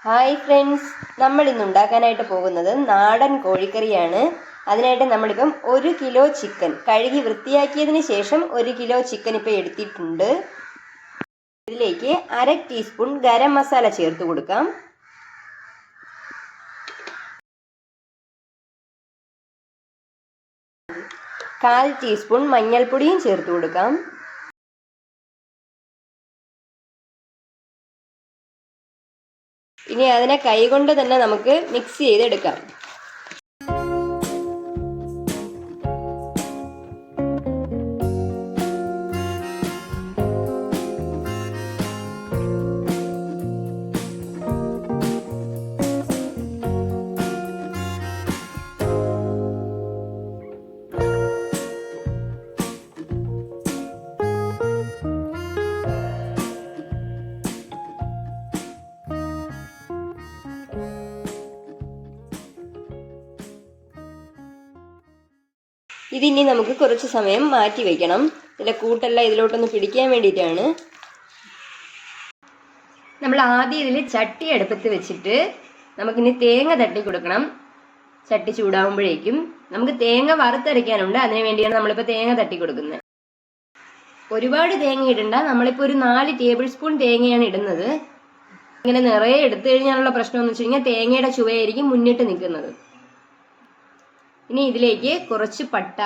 Hi friends, നമ്മൾ ഇന്ന് ഉണ്ടാക്കാനായിട്ട് പോകുന്നത് നാടൻ കോഴിക്കറിയാണ്. അതിനായിട്ട് നമ്മളിപ്പം 1 കിലോ ചിക്കൻ കഴുകി വൃത്തിയാക്കിയതിന് ശേഷം 1 കിലോ ചിക്കൻ ഇപ്പോൾ എടുത്തിട്ടുണ്ട്. ഇതിലേക്ക് 1/2 ടീസ്പൂൺ ഗരം മസാല ചേർത്ത് കൊടുക്കാം. കാൽ ടീസ്പൂൺ മഞ്ഞൾപ്പൊടിയും ചേർത്ത് കൊടുക്കാം. ഇനി അതിനെ കൈകൊണ്ട് തന്നെ നമുക്ക് മിക്സ് ചെയ്തെടുക്കാം. ഇതിനി നമുക്ക് കുറച്ച് സമയം മാറ്റി വയ്ക്കണം. ഇതിലെ കൂട്ടെല്ലാം ഇതിലോട്ടൊന്ന് പിടിക്കാൻ വേണ്ടിയിട്ടാണ്. നമ്മൾ ആദ്യം ഇതിൽ ചട്ടി അടുപ്പത്ത് വെച്ചിട്ട് നമുക്കിനി തേങ്ങ തട്ടി കൊടുക്കണം. ചട്ടി ചൂടാവുമ്പോഴേക്കും നമുക്ക് തേങ്ങ വറുത്തരയ്ക്കാനുണ്ട്. അതിനു വേണ്ടിയാണ് നമ്മളിപ്പോൾ തേങ്ങ തട്ടി കൊടുക്കുന്നത്. ഒരുപാട് തേങ്ങ ഇടണ്ട. നമ്മളിപ്പോൾ ഒരു 4 ടേബിൾ സ്പൂൺ തേങ്ങയാണ് ഇടുന്നത്. ഇങ്ങനെ നിറയെ എടുത്തു കഴിഞ്ഞാലുള്ള പ്രശ്നം എന്ന് വെച്ച് കഴിഞ്ഞാൽ തേങ്ങയുടെ ചുവയായിരിക്കും മുന്നിട്ട് നിൽക്കുന്നത്. ഇനി ഇതിലേക്ക് കുറച്ച് പട്ട,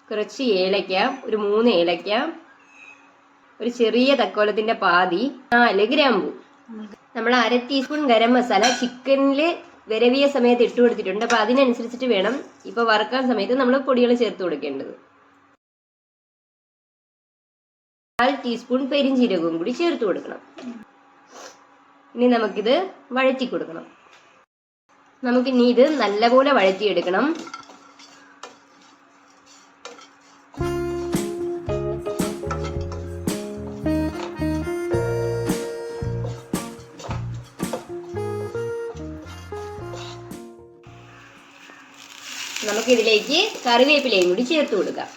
കുറച്ച് ഏലക്ക, ഒരു 3 ഏലക്ക, ഒരു ചെറിയ തക്കോലത്തിന്റെ പാതി, 4 ഗ്രാമ്പു. നമ്മൾ 1/2 ടീസ്പൂൺ ഗരം മസാല ചിക്കനിൽ വിരവിയ സമയത്ത് ഇട്ട് കൊടുത്തിട്ടുണ്ട്. അപ്പൊ അതിനനുസരിച്ചിട്ട് വേണം ഇപ്പൊ വറുക്കാൻ സമയത്ത് നമ്മൾ പൊടികൾ ചേർത്ത് കൊടുക്കേണ്ടത്. 1/4 ടീസ്പൂൺ പെരിഞ്ചീരകവും കൂടി ചേർത്ത് കൊടുക്കണം. ഇനി നമുക്കിത് വഴറ്റി കൊടുക്കണം. നമുക്കിനി ഇത് നല്ലപോലെ വഴറ്റിയെടുക്കണം. നമുക്കിതിലേക്ക് കറിവേപ്പിലയും കൂടി ചേർത്ത് കൊടുക്കാം.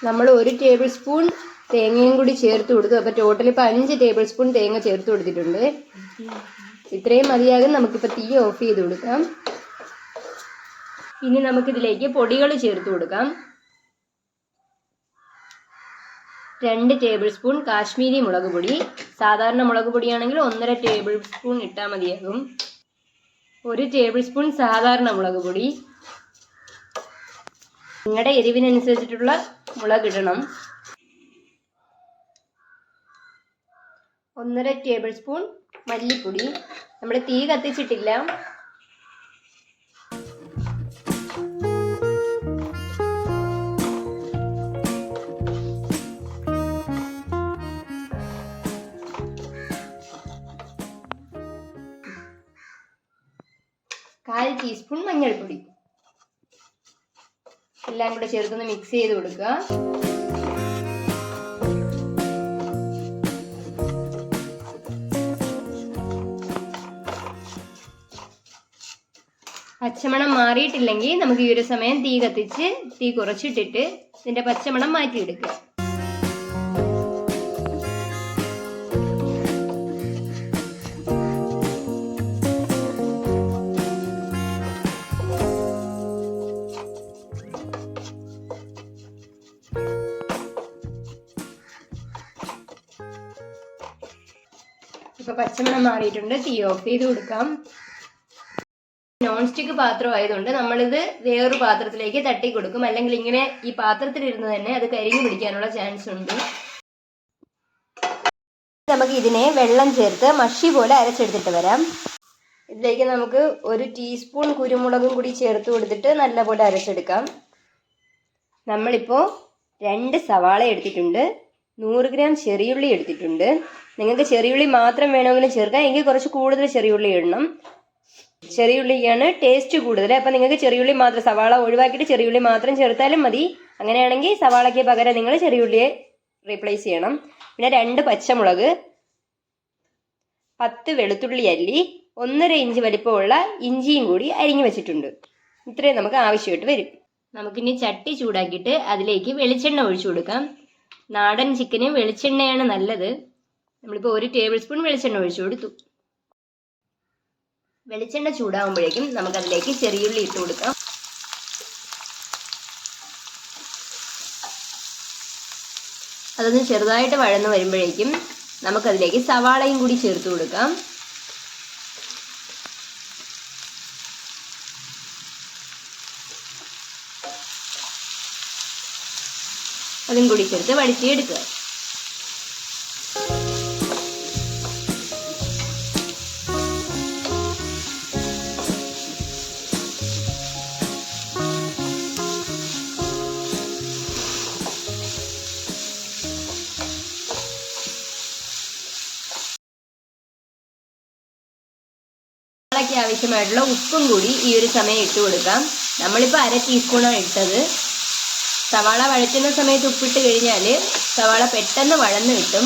നമ്മൾ 1 ടേബിൾ സ്പൂൺ തേങ്ങയും കൂടി ചേർത്ത് കൊടുത്തു. അപ്പോൾ ടോട്ടൽ ഇപ്പോൾ 5 ടേബിൾ സ്പൂൺ തേങ്ങ ചേർത്ത് കൊടുത്തിട്ടുണ്ട്. ഇത്രയും മതിയാകും. നമുക്കിപ്പോൾ തീ ഓഫ് ചെയ്ത് കൊടുക്കാം. ഇനി നമുക്കിതിലേക്ക് പൊടികൾ ചേർത്ത് കൊടുക്കാം. 2 ടേബിൾ സ്പൂൺ കാശ്മീരി മുളക് പൊടി. സാധാരണ മുളക് പൊടിയാണെങ്കിൽ 1.5 ടേബിൾ സ്പൂൺ ഇട്ടാൽ മതിയാകും. 1 ടേബിൾ സ്പൂൺ സാധാരണ മുളക് പൊടി. നിങ്ങളുടെ എരിവിനനുസരിച്ചിട്ടുള്ള മുളക് ഇടണം. 1.5 ടേബിൾ സ്പൂൺ മല്ലിപ്പൊടി. നമ്മൾ തീ കത്തിച്ചിട്ടില്ല. കാൽ ടീസ്പൂൺ മഞ്ഞൾപ്പൊടി. എല്ലാം കൂടെ ചേർത്തൊന്ന് മിക്സ് ചെയ്ത് കൊടുക്കുക. പച്ചമണം മാറിയിട്ടില്ലെങ്കിൽ നമുക്ക് ഈ ഒരു സമയം തീ കത്തിച്ച് തീ കുറച്ചിട്ടിട്ട് ഇതിന്റെ പച്ചമണം മാറ്റിയെടുക്കുക. ഇപ്പൊ പച്ചമണം മാറിയിട്ടുണ്ട്. തീ ഓഫ് ചെയ്ത് കൊടുക്കാം. നോൺ സ്റ്റിക്ക് പാത്രം ആയതുകൊണ്ട് നമ്മളിത് വേറൊരു പാത്രത്തിലേക്ക് തട്ടി കൊടുക്കും. അല്ലെങ്കിൽ ഇങ്ങനെ ഈ പാത്രത്തിലിരുന്ന് തന്നെ അത് കരിഞ്ഞു പിടിക്കാനുള്ള ചാൻസ് ഉണ്ട്. നമുക്ക് ഇതിനെ വെള്ളം ചേർത്ത് മഷി പോലെ അരച്ചെടുത്തിട്ട് വരാം. ഇതിലേക്ക് നമുക്ക് 1 ടീസ്പൂൺ കുരുമുളകും കൂടി ചേർത്ത് കൊടുത്തിട്ട് നല്ലപോലെ അരച്ചെടുക്കാം. നമ്മളിപ്പോൾ 2 സവാള എടുത്തിട്ടുണ്ട്. 100 ഗ്രാം ചെറിയുള്ളി എടുത്തിട്ടുണ്ട്. നിങ്ങൾക്ക് ചെറിയുള്ളി മാത്രം വേണമെങ്കിലും ചേർക്കാം. എങ്കിൽ കുറച്ച് കൂടുതൽ ചെറിയുള്ളി ഇടണം. ചെറിയുള്ളിയാണ് ടേസ്റ്റ് കൂടുതൽ. അപ്പം നിങ്ങൾക്ക് ചെറിയുള്ളി മാത്രം, സവാള ഒഴിവാക്കിയിട്ട് ചെറിയുള്ളി മാത്രം ചേർത്താലും മതി. അങ്ങനെയാണെങ്കിൽ സവാളയ്ക്ക് പകരം നിങ്ങൾ ചെറിയുള്ളിയെ റീപ്ലേസ് ചെയ്യണം. പിന്നെ 2 പച്ചമുളക്, 10 വെളുത്തുള്ളി അല്ലി, 1.5 ഇഞ്ച് വലിപ്പമുള്ള ഇഞ്ചിയും കൂടി അരിഞ്ഞു വെച്ചിട്ടുണ്ട്. ഇത്രയും നമുക്ക് ആവശ്യമായിട്ട് വരും. നമുക്കിനി ചട്ടി ചൂടാക്കിയിട്ട് അതിലേക്ക് വെളിച്ചെണ്ണ ഒഴിച്ചു കൊടുക്കാം. നാടൻ ചിക്കന് വെളിച്ചെണ്ണയാണ് നല്ലത്. നമ്മളിപ്പോൾ 1 ടേബിൾ സ്പൂൺ വെളിച്ചെണ്ണ ഒഴിച്ചു കൊടുത്തു. വെളിച്ചെണ്ണ ചൂടാകുമ്പോഴേക്കും നമുക്കതിലേക്ക് ചെറിയുള്ളി ഇട്ട് കൊടുക്കാം. അതൊന്ന് ചെറുതായിട്ട് വഴന്ന് വരുമ്പോഴേക്കും നമുക്കതിലേക്ക് സവാളയും കൂടി ചേർത്ത് കൊടുക്കാം. അതും കൂടി ചേർത്ത് വഴറ്റിയെടുക്കുക. സവാളയ്ക്ക് ആവശ്യമായിട്ടുള്ള ഉപ്പും കൂടി ഈ ഒരു സമയം ഇട്ട് കൊടുക്കാം. നമ്മളിപ്പോൾ 1/2 ടീസ്പൂണാണ് ഇട്ടത്. സവാള വഴറ്റുന്ന സമയത്ത് ഉപ്പിട്ട് കഴിഞ്ഞാൽ സവാള പെട്ടെന്ന് വഴന്ന് കിട്ടും.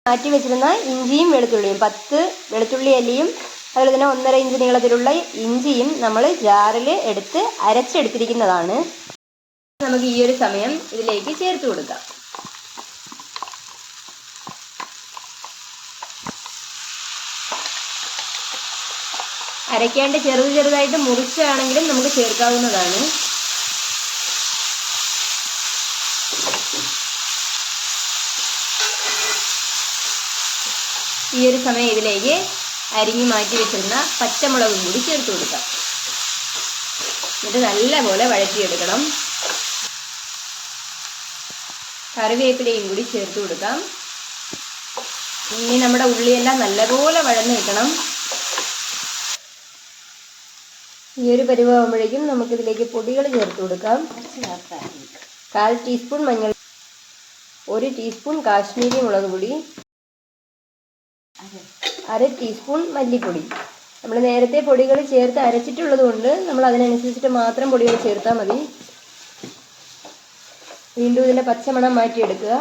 മാറ്റി വെച്ചിരുന്ന ഇഞ്ചിയും വെളുത്തുള്ളിയും 10 വെളുത്തുള്ളി അല്ലിയും അതുപോലെ തന്നെ 1.5 ഇഞ്ച് നീളത്തിലുള്ള ഇഞ്ചിയും നമ്മൾ ജാറിൽ എടുത്ത് അരച്ചെടുത്തിരിക്കുന്നതാണ്. നമുക്ക് ഈ ഒരു സമയം ഇതിലേക്ക് ചേർത്ത് കൊടുക്കാം. അരയ്ക്കാണ്ട് ചെറുതായിട്ട് മുറിച്ചാണെങ്കിലും നമുക്ക് ചേർക്കാവുന്നതാണ്. ഈ ഒരു സമയം ഇതിലേക്ക് അരിഞ്ഞു മാറ്റി വെച്ചിരുന്ന പച്ചമുളകും കൂടി ചേർത്ത് കൊടുക്കാം. എന്നിട്ട് നല്ലപോലെ വഴറ്റിയെടുക്കണം. കറിവേപ്പിലയും കൂടി ചേർത്ത് കൊടുക്കാം. ഇനി നമ്മുടെ ഉള്ളിയെല്ലാം നല്ലപോലെ വഴന്ന് കിട്ടണം. ഈ ഒരു പരുവാകുമ്പോഴേക്കും നമുക്കിതിലേക്ക് പൊടികൾ ചേർത്ത് കൊടുക്കാം. 1/4 ടീസ്പൂൺ മഞ്ഞൾ, 1 ടീസ്പൂൺ കാശ്മീരി മുളക് പൊടി, 1/2 ടീസ്പൂൺ മല്ലിപ്പൊടി. നമ്മൾ നേരത്തെ പൊടികൾ ചേർത്ത് അരച്ചിട്ടുള്ളത് കൊണ്ട് നമ്മൾ അതിനനുസരിച്ചിട്ട് മാത്രം പൊടികൾ ചേർത്താൽ മതി. വീണ്ടും ഇതിൻ്റെ പച്ചമണം മാറ്റിയെടുക്കുക.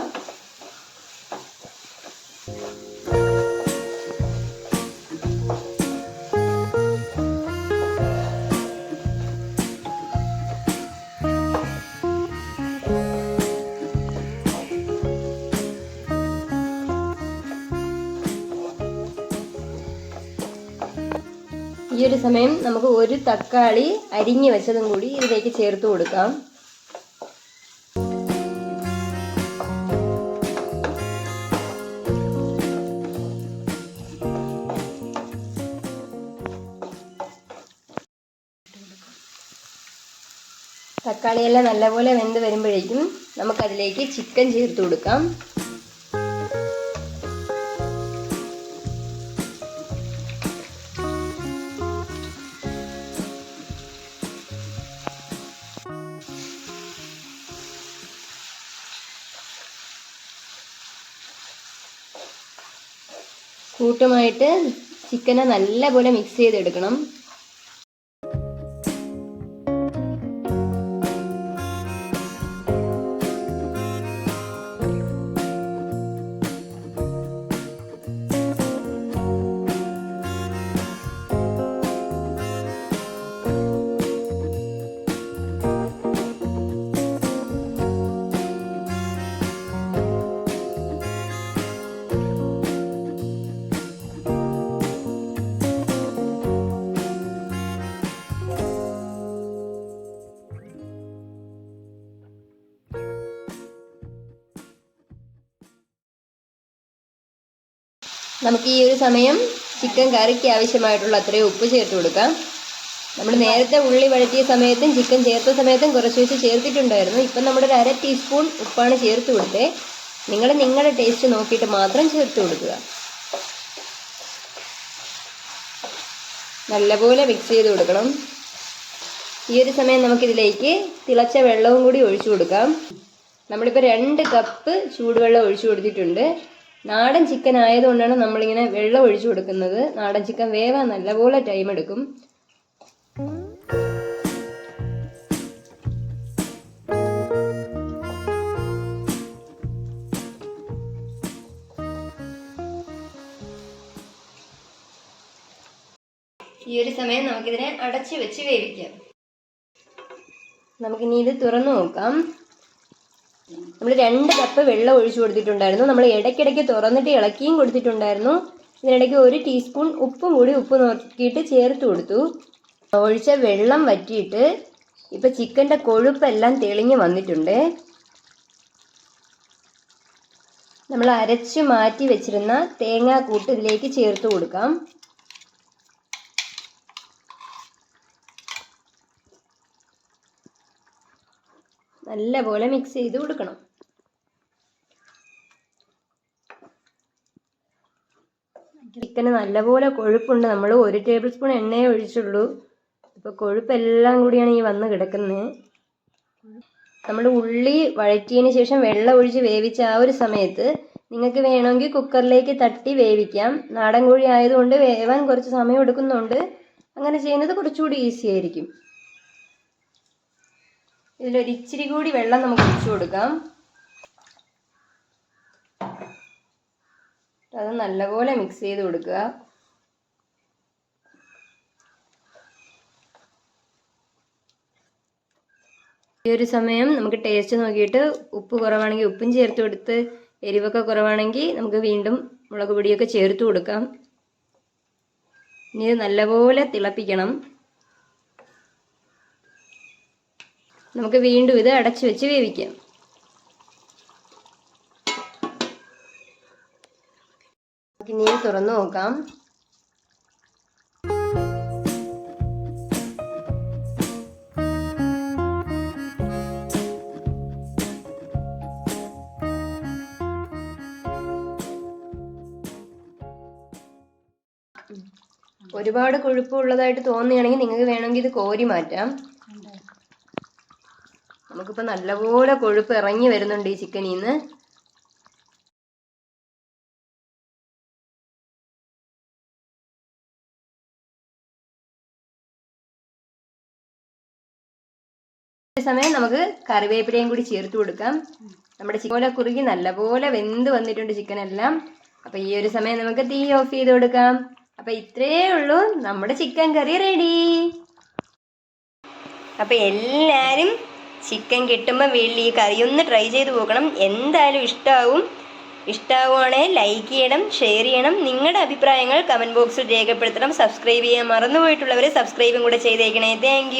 ഈ ഒരു സമയം നമുക്ക് 1 തക്കാളി അരിഞ്ഞു വെച്ചതും കൂടി ഇതിലേക്ക് ചേർത്ത് കൊടുക്കാം. തക്കാളിയെല്ലാം നല്ലപോലെ വെന്ത് വരുമ്പോഴേക്കും നമുക്കതിലേക്ക് ചിക്കൻ ചേർത്ത് കൊടുക്കാം. കൂട്ടുമായിട്ട് ചിക്കനെ നല്ലപോലെ മിക്സ് ചെയ്തെടുക്കണം. നമുക്ക് ഈ ഒരു സമയം ചിക്കൻ കറിക്ക് ആവശ്യമായിട്ടുള്ള അത്രയും ഉപ്പ് ചേർത്ത് കൊടുക്കാം. നമ്മൾ നേരത്തെ ഉള്ളി വഴറ്റിയ സമയത്തും ചിക്കൻ ചേർത്ത സമയത്തും കുറച്ച് വെച്ച് ചേർത്തിട്ടുണ്ടായിരുന്നു. ഇപ്പം നമ്മുടെ 1/2 ടീസ്പൂൺ ഉപ്പാണ് ചേർത്ത് കൊടുത്തത്. നിങ്ങൾ നിങ്ങളുടെ ടേസ്റ്റ് നോക്കിയിട്ട് മാത്രം ചേർത്ത് കൊടുക്കുക. നല്ലപോലെ മിക്സ് ചെയ്ത് കൊടുക്കണം. ഈ ഒരു സമയം നമുക്കിതിലേക്ക് തിളച്ച വെള്ളവും കൂടി ഒഴിച്ചു കൊടുക്കാം. നമ്മളിപ്പോൾ 2 കപ്പ് ചൂടുവെള്ളം ഒഴിച്ചു കൊടുത്തിട്ടുണ്ട്. നാടൻ ചിക്കൻ ആയതുകൊണ്ടാണ് നമ്മളിങ്ങനെ വെള്ളം ഒഴിച്ചു കൊടുക്കുന്നത്. നാടൻ ചിക്കൻ വേവാൻ നല്ലപോലെ ടൈം എടുക്കും. ഈ ഒരു സമയം നമുക്കിതിനെ അടച്ചു വെച്ച് വേവിക്കാം. നമുക്കിനി ഇത് തുറന്നു നോക്കാം. നമ്മൾ 2 കപ്പ് വെള്ളം ഒഴിച്ചു കൊടുത്തിട്ടുണ്ടായിരുന്നു. നമ്മൾ ഇടയ്ക്കിടയ്ക്ക് തുറന്നിട്ട് ഇളക്കിയും കൊടുത്തിട്ടുണ്ടായിരുന്നു. ഇതിനിടയ്ക്ക് 1 ടീസ്പൂൺ ഉപ്പും കൂടി ഉപ്പ് നോക്കിയിട്ട് ചേർത്ത് കൊടുത്തു. ഒഴിച്ച വെള്ളം വറ്റിയിട്ട് ഇപ്പം ചിക്കൻ്റെ കൊഴുപ്പെല്ലാം തെളിഞ്ഞ് വന്നിട്ടുണ്ട്. നമ്മൾ അരച്ച് മാറ്റി വെച്ചിരുന്ന തേങ്ങാക്കൂട്ട് ഇതിലേക്ക് ചേർത്ത് കൊടുക്കാം. നല്ലപോലെ മിക്സ് ചെയ്ത് കൊടുക്കണം. ചിക്കന് നല്ലപോലെ കൊഴുപ്പുണ്ട്. നമ്മൾ 1 ടേബിൾ സ്പൂൺ എണ്ണയെ ഒഴിച്ചുള്ളൂ. ഇപ്പോൾ കൊഴുപ്പെല്ലാം കൂടിയാണ് ഈ വന്ന് കിടക്കുന്നത്. നമ്മൾ ഉള്ളി വഴറ്റിയതിന് ശേഷം വെള്ളം ഒഴിച്ച് വേവിച്ച ആ ഒരു സമയത്ത് നിങ്ങൾക്ക് വേണമെങ്കിൽ കുക്കറിലേക്ക് തട്ടി വേവിക്കാം. നാടൻ കോഴി ആയതുകൊണ്ട് വേവാൻ കുറച്ച് സമയം എടുക്കുന്നുണ്ട്. അങ്ങനെ ചെയ്യുന്നത് കുറച്ചുകൂടി ഈസി ആയിരിക്കും. ഇതിലൊരിച്ചിരി കൂടി വെള്ളം നമുക്ക് ഒഴിച്ചു കൊടുക്കാം. അത് നല്ലപോലെ മിക്സ് ചെയ്ത് കൊടുക്കുക. ഈ ഒരു സമയം നമുക്ക് ടേസ്റ്റ് നോക്കിയിട്ട് ഉപ്പ് കുറവാണെങ്കിൽ ഉപ്പും ചേർത്ത് കൊടുത്ത്, എരിവൊക്കെ കുറവാണെങ്കിൽ നമുക്ക് വീണ്ടും മുളക് പൊടിയൊക്കെ ചേർത്ത് കൊടുക്കാം. ഇനി ഇത് നല്ലപോലെ തിളപ്പിക്കണം. നമുക്ക് വീണ്ടും ഇത് അടച്ചു വെച്ച് വേവിക്കാം. ഇനി ഇത് തുറന്നു നോക്കാം. ഒരുപാട് കൊഴുപ്പുള്ളതായിട്ട് തോന്നുകയാണെങ്കിൽ നിങ്ങൾക്ക് വേണമെങ്കിൽ ഇത് കോരി മാറ്റാം. നമുക്കിപ്പോൾ നല്ലപോലെ കൊഴുപ്പ് ഇറങ്ങി വരുന്നുണ്ട് ഈ ചിക്കനിൽ നിന്ന്. സമയം നമുക്ക് കറിവേപ്പിലയും കൂടി ചേർത്ത് കൊടുക്കാം. നമ്മുടെ ചിക്കൻ കുറുകി നല്ലപോലെ വെന്ത് വന്നിട്ടുണ്ട് ചിക്കനെല്ലാം. അപ്പം ഈ ഒരു സമയം നമുക്ക് തീ ഓഫ് ചെയ്ത് കൊടുക്കാം. അപ്പം ഇത്രയേ ഉള്ളൂ, നമ്മുടെ ചിക്കൻ കറി റെഡി. അപ്പം എല്ലാവരും ചിക്കൻ കിട്ടുമ്പോൾ വീട്ടിൽ ഈ കറി ഒന്ന് ട്രൈ ചെയ്ത് നോക്കണം. എന്തായാലും ഇഷ്ടമാവുകയാണെങ്കിൽ ലൈക്ക് ചെയ്യണം, ഷെയർ ചെയ്യണം. നിങ്ങളുടെ അഭിപ്രായങ്ങൾ കമൻറ്റ് ബോക്സിൽ രേഖപ്പെടുത്തണം. സബ്സ്ക്രൈബ് ചെയ്യാൻ മറന്നുപോയിട്ടുള്ളവരെ സബ്സ്ക്രൈബും കൂടെ ചെയ്തേക്കണേ. താങ്ക്